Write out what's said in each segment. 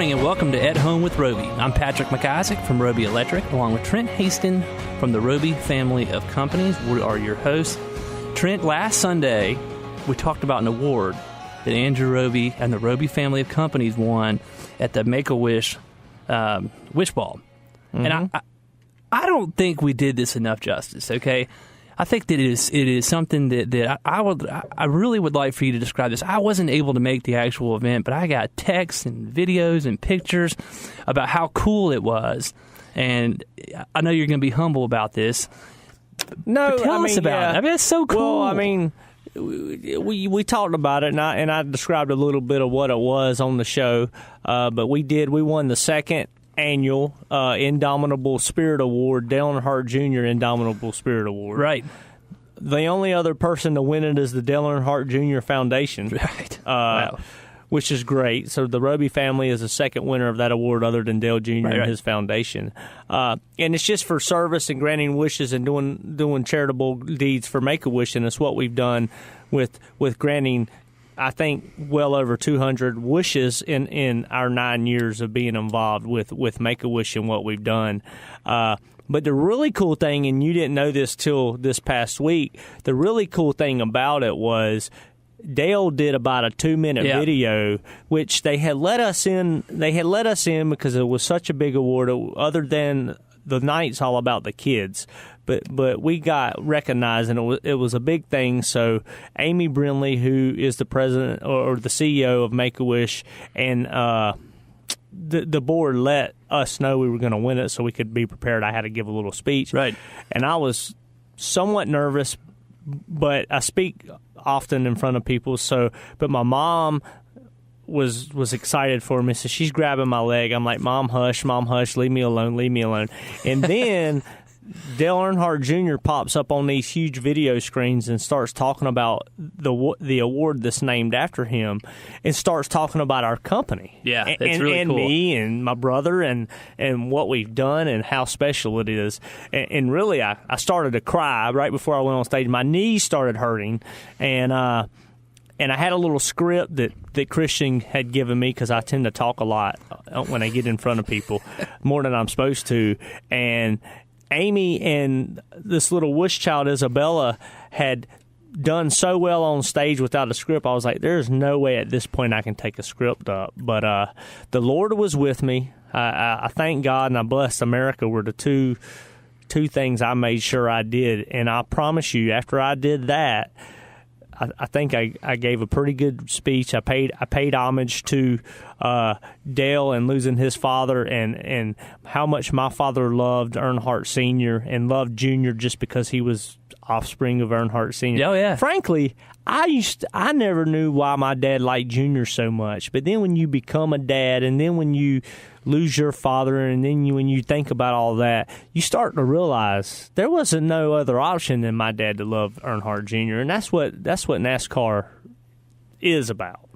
morning and welcome to At Home with Roby. I'm Patrick McIsaac from Roby Electric, along with Trent Haston from the Roby family of companies. We are your hosts. Trent, last Sunday we talked about an award that Andrew Roby and the Roby family of companies won at the Make-A-Wish Wish Ball. Mm-hmm. And I don't think we did this enough justice, okay? I think that it is something that I really would like for you to describe this. I wasn't able to make the actual event, but I got texts and videos and pictures about how cool it was. And I know you're going to be humble about this. No, but tell us about it. I mean, it's so cool. Well, I mean, we talked about it, and I described a little bit of what it was on the show. But we won the second annual Indomitable Spirit Award, Dale Earnhardt Jr. Indomitable Spirit Award. Right. The only other person to win it is the Dale Earnhardt Jr. Foundation. Right. Wow. Which is great. So the Roby family is the second winner of that award other than Dale Jr. and his foundation. And it's just for service and granting wishes and doing charitable deeds for Make-A-Wish, and it's what we've done with granting, I think, well over 200 wishes in our 9 years of being involved with Make-A-Wish and what we've done. But the really cool thing, and you didn't know this till this past week, the really cool thing about it was Dale did about a 2-minute video, which they had let us in. They had let us in because it was such a big award. Other than the night's all about the kids, but we got recognized, and it was a big thing. So Amy Brindley, who is the president or the CEO of Make-A-Wish, and the board let us know we were going to win it, so we could be prepared. I had to give a little speech, right? And I was somewhat nervous, but I speak often in front of people. But my mom was excited for me, so she's grabbing my leg. I'm like, Mom, hush, leave me alone. And then Dale Earnhardt Jr. pops up on these huge video screens and starts talking about the award that's named after him, and starts talking about our company. Yeah, that's really cool. And me and my brother and what we've done and how special it is. And really, I started to cry right before I went on stage. My knees started hurting, and I had a little script that Christian had given me because I tend to talk a lot when I get in front of people, more than I'm supposed to. And Amy and this little wish child, Isabella, had done so well on stage without a script. I was like, there's no way at this point I can take a script up. But the Lord was with me. I thank God, and I blessed America were the two things I made sure I did. And I promise you, after I did that, I think I gave a pretty good speech. I paid homage to Dale and losing his father, and how much my father loved Earnhardt Sr. and loved Jr. just because he was offspring of Earnhardt Sr. Oh, yeah. Frankly, I never knew why my dad liked Jr. so much. But then when you become a dad, and then when you lose your father, and then when you think about all that, you start to realize there wasn't no other option than my dad to love Earnhardt Jr. And that's what NASCAR is about.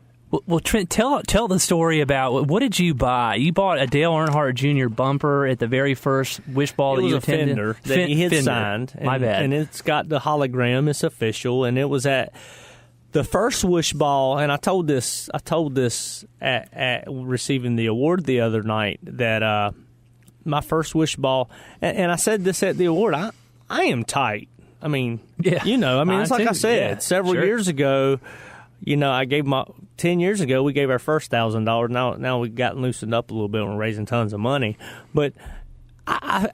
Well, Trent, tell the story about what did you buy? You bought a Dale Earnhardt Jr. bumper at the very first Wish Ball that you attended. It was a Fender that he had signed. My bad. And it's got the hologram. It's official, and it was at the first Wish Ball. And I told this at receiving the award the other night, that my first Wish Ball, and I said this at the award. I am tight. I mean, yeah, it's like I said several years ago. I gave 10 years ago, we gave our first $1,000. Now we've gotten loosened up a little bit and we're raising tons of money. But I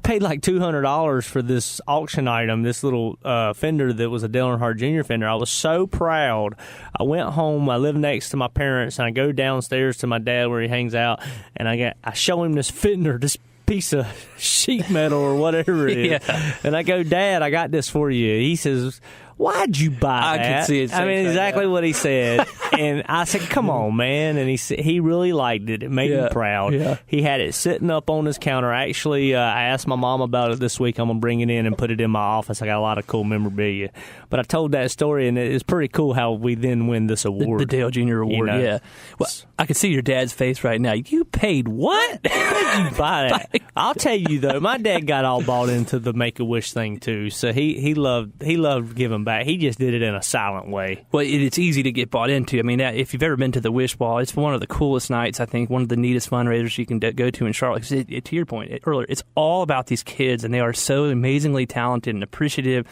paid like $200 for this auction item, this little fender that was a Dale Earnhardt Jr. fender. I was so proud. I went home. I live next to my parents, and I go downstairs to my dad where he hangs out, and I show him this fender, this piece of sheet metal or whatever it is. Yeah. And I go, Dad, I got this for you. He says, why'd you buy that? I can see it. I mean, exactly what he said. And I said, come on, man. And he really liked it. It made him proud. Yeah. He had it sitting up on his counter. Actually, I asked my mom about it this week. I'm going to bring it in and put it in my office. I got a lot of cool memorabilia. But I told that story, and it's pretty cool how we then win this award. The Dale Jr. Award, yeah. Well, I can see your dad's face right now. You paid what? How did you buy that? I'll tell you, though, my dad got all bought into the Make-A-Wish thing, too. So he loved giving back. back. He just did it in a silent way. Well, it's easy to get bought into. I mean, if you've ever been to the Wish Ball, it's one of the coolest nights, I think, one of the neatest fundraisers you can go to in Charlotte. To your point earlier, it's all about these kids, and they are so amazingly talented and appreciative.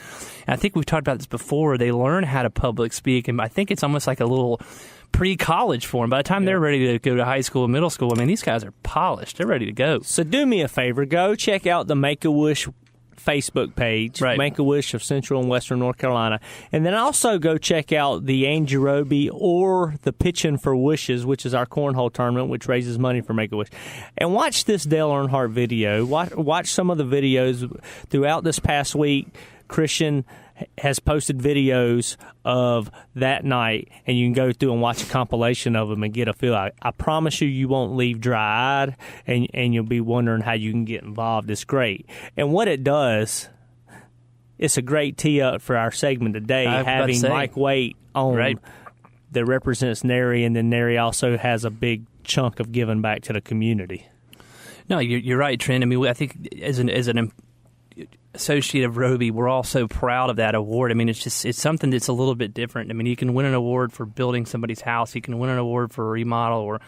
And I think we've talked about this before. They learn how to public speak, and I think it's almost like a little pre-college for them. By the time they're ready to go to high school and middle school, I mean, these guys are polished. They're ready to go. So do me a favor. Go check out the Make-A-Wish Facebook page, right. Make-A-Wish of Central and Western North Carolina. And then also go check out the Angie Roby or the Pitchin' for Wishes, which is our cornhole tournament, which raises money for Make-A-Wish. And watch this Dale Earnhardt video. Watch some of the videos throughout this past week. Christian has posted videos of that night, and you can go through and watch a compilation of them and get a feel. I promise you won't leave dry-eyed, and you'll be wondering how you can get involved. It's great. And what it does, it's a great tee-up for our segment today, having Mike Waite on right. that represents Nary, and then Nary also has a big chunk of giving back to the community. No, you're right, Trent. I mean, I think as an associate of Roby, we're all so proud of that award. I mean, it's something that's a little bit different. I mean, you can win an award for building somebody's house. You can win an award for a remodel or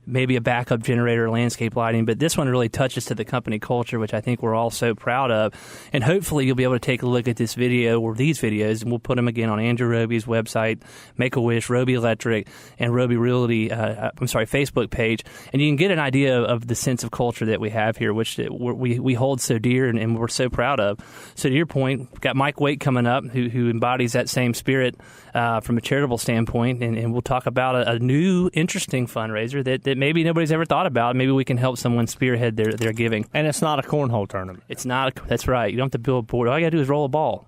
maybe a backup generator, landscape lighting, but this one really touches to the company culture, which I think we're all so proud of. And hopefully you'll be able to take a look at this video or these videos, and we'll put them again on Andrew Roby's website, Make-A-Wish, Roby Electric, and Roby Realty, Facebook page, and you can get an idea of the sense of culture that we have here, which we hold so dear and we're so proud of. So to your point, we've got Mike Waite coming up, who embodies that same spirit from a charitable standpoint, and we'll talk about a new, interesting fundraiser that maybe nobody's ever thought about. Maybe we can help someone spearhead their giving. And it's not a cornhole tournament. It's not. That's right. You don't have to build a board. All you got to do is roll a ball.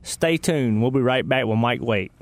Stay tuned. We'll be right back with Mike Waite.